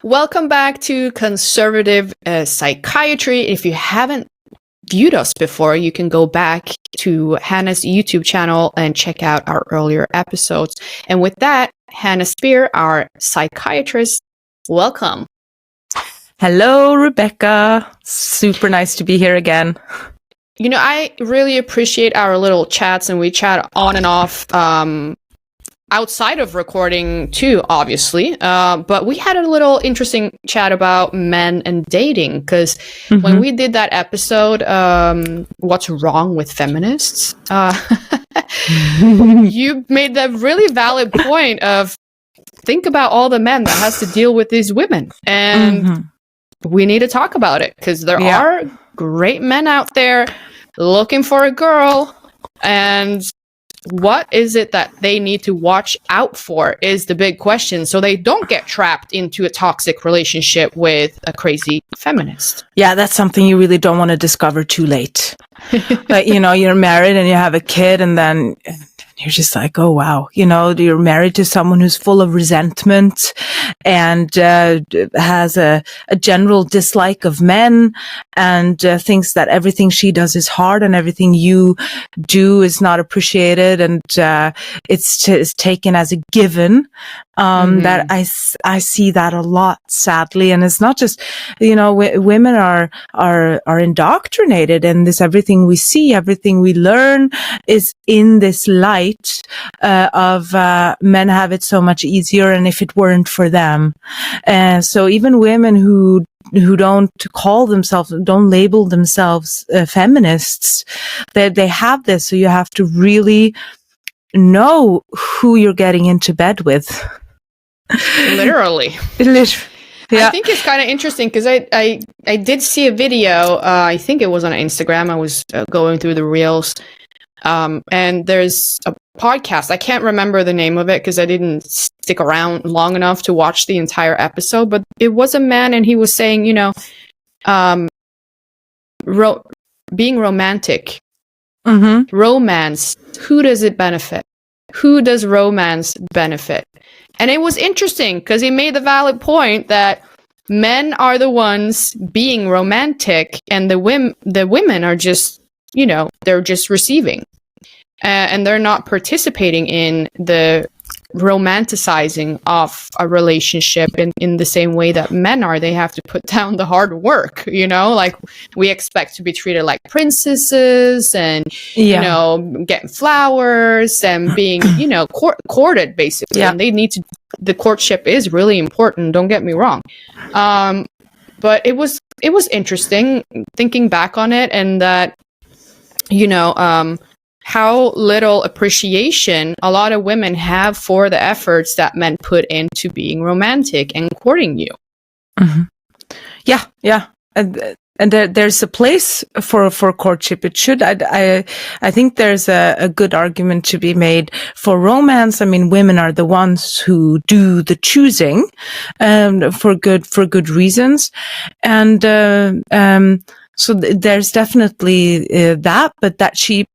Welcome back to Conservative Psychiatry. If you haven't viewed us before, you can go back to Hannah's YouTube channel and check out our earlier episodes. And with that, Hannah Spier, our psychiatrist, welcome. Hello, Rebecca. Super nice to be here again. You know, I really appreciate our little chats, and we chat on and off outside of recording too, obviously. But we had a little interesting chat about men and dating, because when we did that episode, What's Wrong with Feminists? You made that really valid point of think about all the men that has to deal with these women. And we need to talk about it, because there are great men out there looking for a girl, and what is it that they need to watch out for is the big question, so they don't get trapped into a toxic relationship with a crazy feminist. Yeah, that's something you really don't want to discover too late. But, you know, you're married and you have a kid, and then you're just like, oh, wow. You know, you're married to someone who's full of resentment and has a general dislike of men, and thinks that everything she does is hard and everything you do is not appreciated, and it's taken as a given. That I see that a lot, sadly. And it's not just, you know, women are indoctrinated in this. Everything we see, everything we learn is in this light of men have it so much easier, and if it weren't for them. So even women who don't call themselves, don't label themselves feminists, they have this. So you have to really know who you're getting into bed with. Literally. Yeah. I think it's kind of interesting, because I did see a video, I think it was on Instagram. I was going through the reels, and there's a podcast. I can't remember the name of it because I didn't stick around long enough to watch the entire episode, but it was a man, and he was saying, you know, being romantic, romance, who does it benefit? Who does romance benefit? And it was interesting because he made the valid point that men are the ones being romantic, and the women are just, you know, they're just receiving, and they're not participating in the romanticizing of a relationship in the same way that men are. They have to put down the hard work, you know, like we expect to be treated like princesses, and you know, getting flowers and being, you know, courted basically. And they need to, the courtship is really important, don't get me wrong. But it was interesting thinking back on it, and that, you know, how little appreciation a lot of women have for the efforts that men put into being romantic and courting you. Yeah. And there's a place for courtship. It should. I think there's a good argument to be made for romance. I mean, women are the ones who do the choosing, for good reasons. And, so there's definitely that, but that she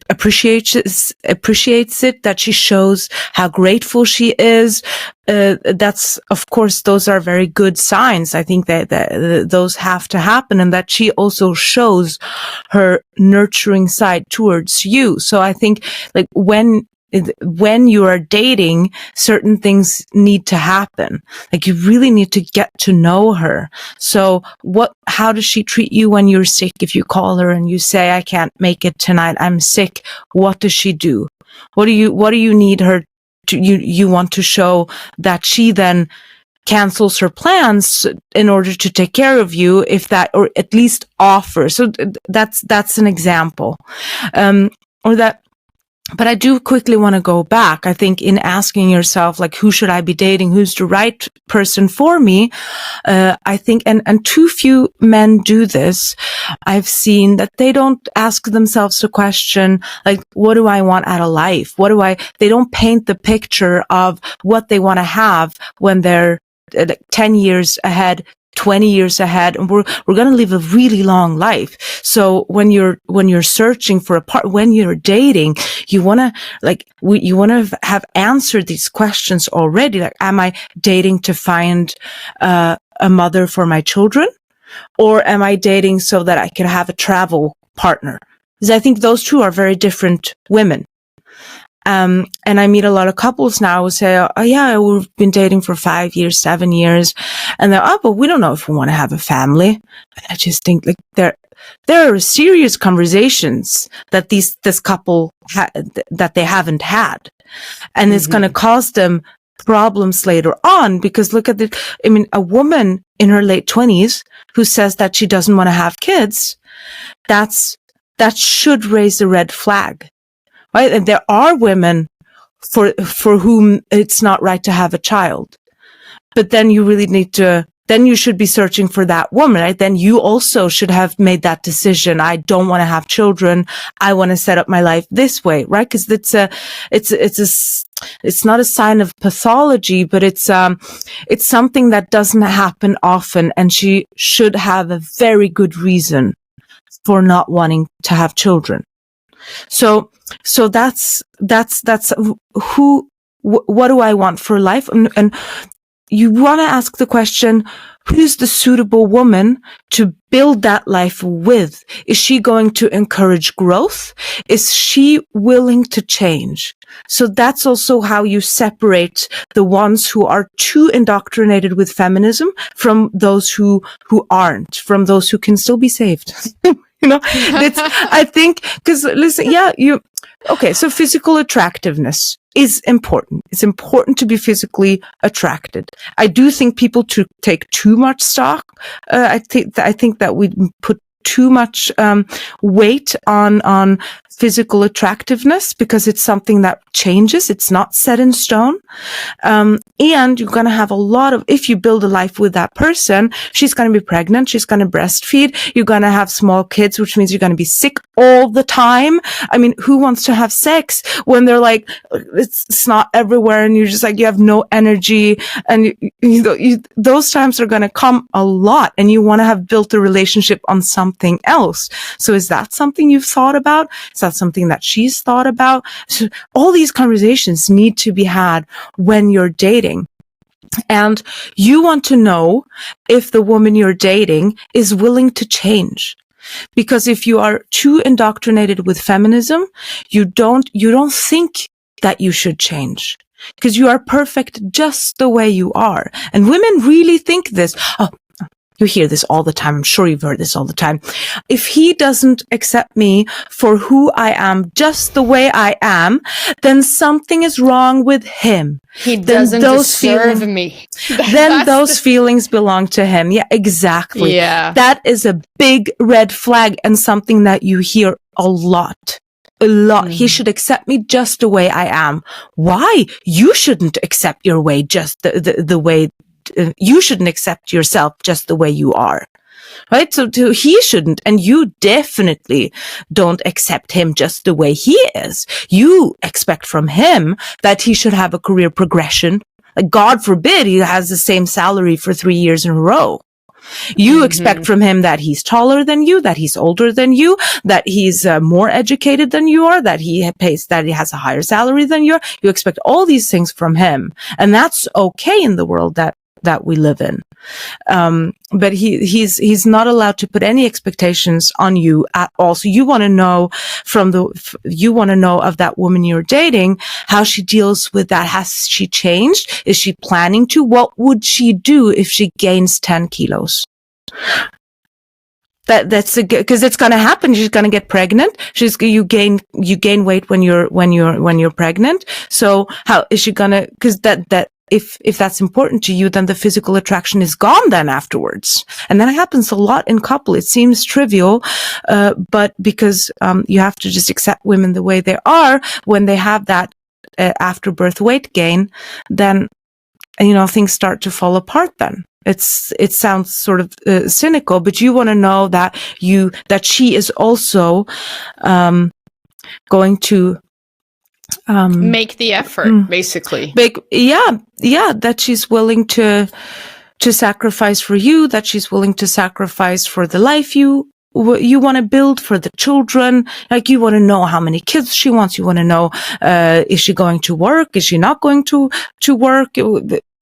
appreciates it, that she shows how grateful she is. That's, of course, those are very good signs. I think that those have to happen, and that she also shows her nurturing side towards you. So I think, like, when you are dating, certain things need to happen. Like, you really need to get to know her. So how does she treat you when you're sick? If you call her and you say, I can't make it tonight, I'm sick, what does she do? What do you need her to, you want to show that she then cancels her plans in order to take care of you, if that, or at least offer. So that's an example. But I do quickly want to go back. I think in asking yourself, like, who should I be dating? Who's the right person for me? I think, and too few men do this. I've seen that they don't ask themselves the question, like, what do I want out of life? They don't paint the picture of what they want to have when they're 10 years ahead, 20 years ahead, and we're going to live a really long life. So when you're searching for when you're dating, you want to have answered these questions already. Like, am I dating to find a mother for my children, or am I dating so that I can have a travel partner? Because I think those two are very different women. And I meet a lot of couples now who say, oh yeah, we've been dating for 5 years, 7 years. And they're, oh, but we don't know if we want to have a family. And I just think like there are serious conversations that this couple that they haven't had. And it's going to cause them problems later on, because look at a woman in her late 20s who says that she doesn't want to have kids, that should raise a red flag. Right? And there are women for whom it's not right to have a child. But then you really then you should be searching for that woman, right? Then you also should have made that decision. I don't want to have children. I want to set up my life this way, right? Because it's not a sign of pathology, but it's something that doesn't happen often. And she should have a very good reason for not wanting to have children. So that's what do I want for life? And you want to ask the question, who's the suitable woman to build that life with? Is she going to encourage growth? Is she willing to change? So that's also how you separate the ones who are too indoctrinated with feminism from those who aren't, from those who can still be saved. I think, because listen, okay, so physical attractiveness is important. It's important to be physically attracted. I do think people take too much stock. I think that we put too much weight on physical attractiveness, because it's something that changes. It's not set in stone. And you're going to have if you build a life with that person, she's going to be pregnant. She's going to breastfeed. You're going to have small kids, which means you're going to be sick all the time. I mean, who wants to have sex when they're like, it's not everywhere, and you're just like, you have no energy, and those times are going to come a lot, and you want to have built a relationship on something else. So is that something you've thought about? Is that something that she's thought about? So all these conversations need to be had when you're dating. And you want to know if the woman you're dating is willing to change. Because if you are too indoctrinated with feminism, you don't think that you should change. Because you are perfect just the way you are. And women really think this. Oh, you hear this all the time. I'm sure you've heard this all the time. If he doesn't accept me for who I am, just the way I am, then something is wrong with him. He doesn't deserve me. Then those feelings belong to him. Yeah, exactly. Yeah. That is a big red flag, and something that you hear a lot. He should accept me just the way I am. Why? You shouldn't accept your way just the way. You shouldn't accept yourself just the way you are, right? So he shouldn't, and you definitely don't accept him just the way he is. You expect from him that he should have a career progression. Like, God forbid he has the same salary for 3 years in a row. You expect from him that he's taller than you, that he's older than you, that he's more educated than you are, that he has a higher salary than you are. You expect all these things from him, and that's okay in the world that we live in. But he's not allowed to put any expectations on you at all. So you want to know of that woman you're dating, how she deals with that. Has she changed? Is she planning to? What would she do if she gains 10 kilos? That's because it's going to happen. She's going to get pregnant. You gain weight when you're pregnant. So how is she going to, because if that's important to you, then the physical attraction is gone then afterwards. And that happens a lot in couple. It seems trivial, but because you have to just accept women the way they are, when they have that after birth weight gain, then things start to fall apart then. It sounds sort of cynical, but you want to know that she is also going to make the effort, basically. That she's willing to to sacrifice for you, that she's willing to sacrifice for the life you want to build for the children. Like, you want to know how many kids she wants. You want to know, is she going to work? Is she not going to work?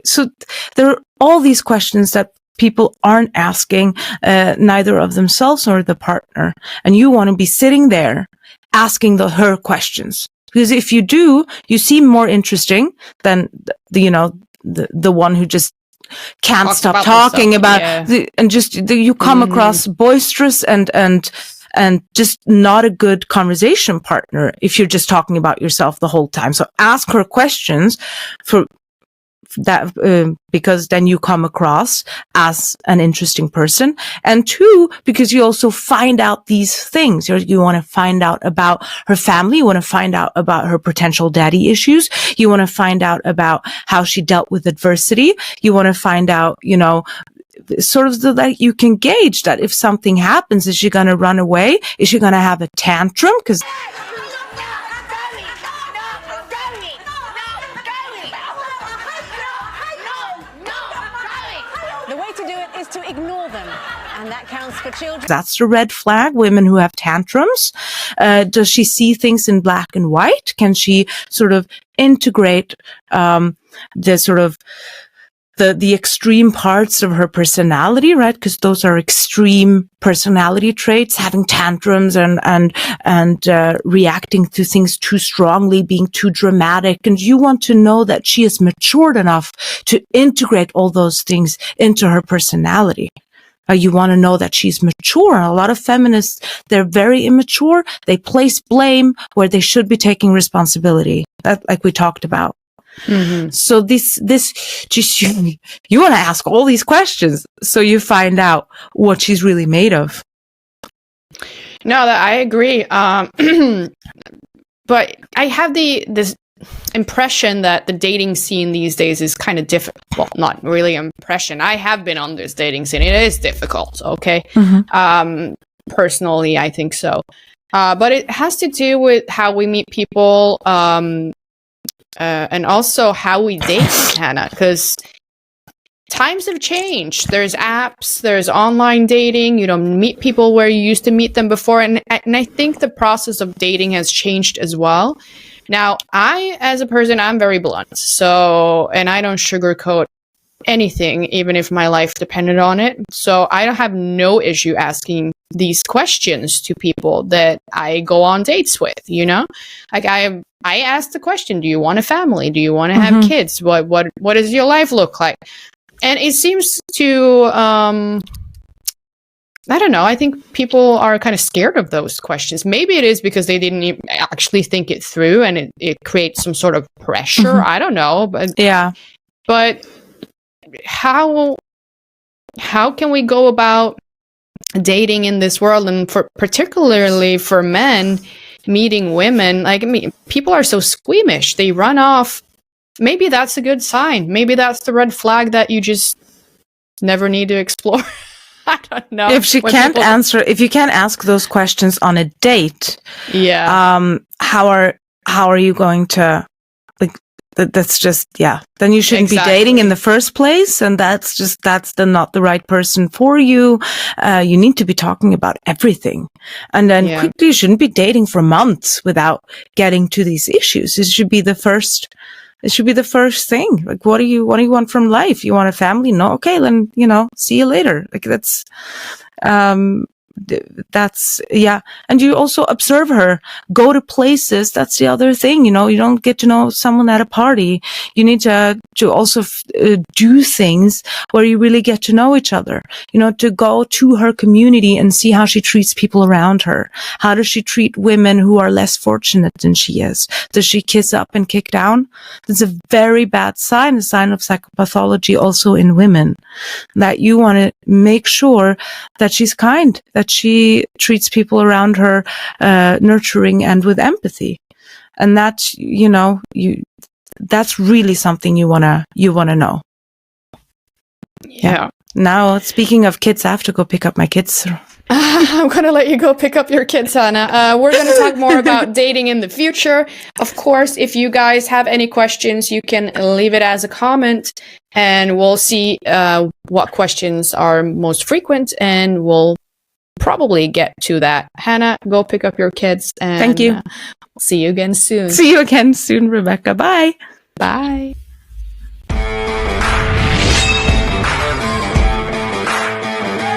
So there are all these questions that people aren't asking, neither of themselves or the partner. And you want to be sitting there asking her questions. Because if you do, you seem more interesting than the one who just can't stop talking about you come across boisterous and just not a good conversation partner if you're just talking about yourself the whole time. So ask her questions for that, because then you come across as an interesting person. And two, because you also find out these things. You want to find out about her family. You want to find out about her potential daddy issues. You want to find out about how she dealt with adversity. You want to find out, sort of that you can gauge that if something happens, is she going to run away? Is she going to have a tantrum? Because to ignore them, and that counts for children. That's the red flag, women who have tantrums. Does she see things in black and white? Can she sort of integrate the sort of the extreme parts of her personality, right? Because those are extreme personality traits, having tantrums and reacting to things too strongly, being too dramatic. And you want to know that she is matured enough to integrate all those things into her personality. You want to know that she's mature. A lot of feminists, they're very immature. They place blame where they should be taking responsibility, like we talked about. Mm-hmm. So this just you want to ask all these questions so you find out what she's really made of. No, I agree. But I have this impression that the dating scene these days is kind of difficult. Well, not really impression. I have been on this dating scene. It is difficult. Okay. Mm-hmm. Personally, I think so. But it has to do with how we meet people. And also how we date, Hannah, because times have changed. There's apps, there's online dating. You don't meet people where you used to meet them before. And I think the process of dating has changed as well. Now, I, as a person, I'm very blunt. So, and I don't sugarcoat anything, even if my life depended on it. So I don't have no issue asking these questions to people that I go on dates with, Like I asked the question, do you want a family? Do you want to have kids? What does your life look like? And it seems to, I don't know. I think people are kind of scared of those questions. Maybe it is because they didn't actually think it through and it creates some sort of pressure. I don't know. But yeah. But how can we go about dating in this world, and particularly for men meeting women? Like, I mean, people are so squeamish. They run off. Maybe that's a good sign. Maybe that's the red flag that you just never need to explore. I don't know. If you can't ask those questions on a date, how are you going to, like, that's just, then you shouldn't be dating in the first place. And that's not the right person for you. You need to be talking about everything. And then quickly, you shouldn't be dating for months without getting to these issues. It should be the first thing. Like, what do you want from life? You want a family? No. Okay. Then, see you later. Like, that's, and you also observe her, go to places. That's the other thing. You don't get to know someone at a party. You need to also do things where you really get to know each other, to go to her community and see how she treats people around her. How does she treat women who are less fortunate than she is? Does she kiss up and kick down? That's a very bad sign, a sign of psychopathology also in women, that you want to make sure that she's kind, that she treats people around her nurturing and with empathy. And that's, that's really something you wanna know. Yeah. Now, speaking of kids, I have to go pick up my kids. I'm going to let you go pick up your kids, Hannah. We're going to talk more about dating in the future. Of course, if you guys have any questions, you can leave it as a comment, and we'll see what questions are most frequent, and we'll probably get to that. Hannah, go pick up your kids, and thank you. We'll see you again soon. See you again soon, Rebecca. Bye. Bye.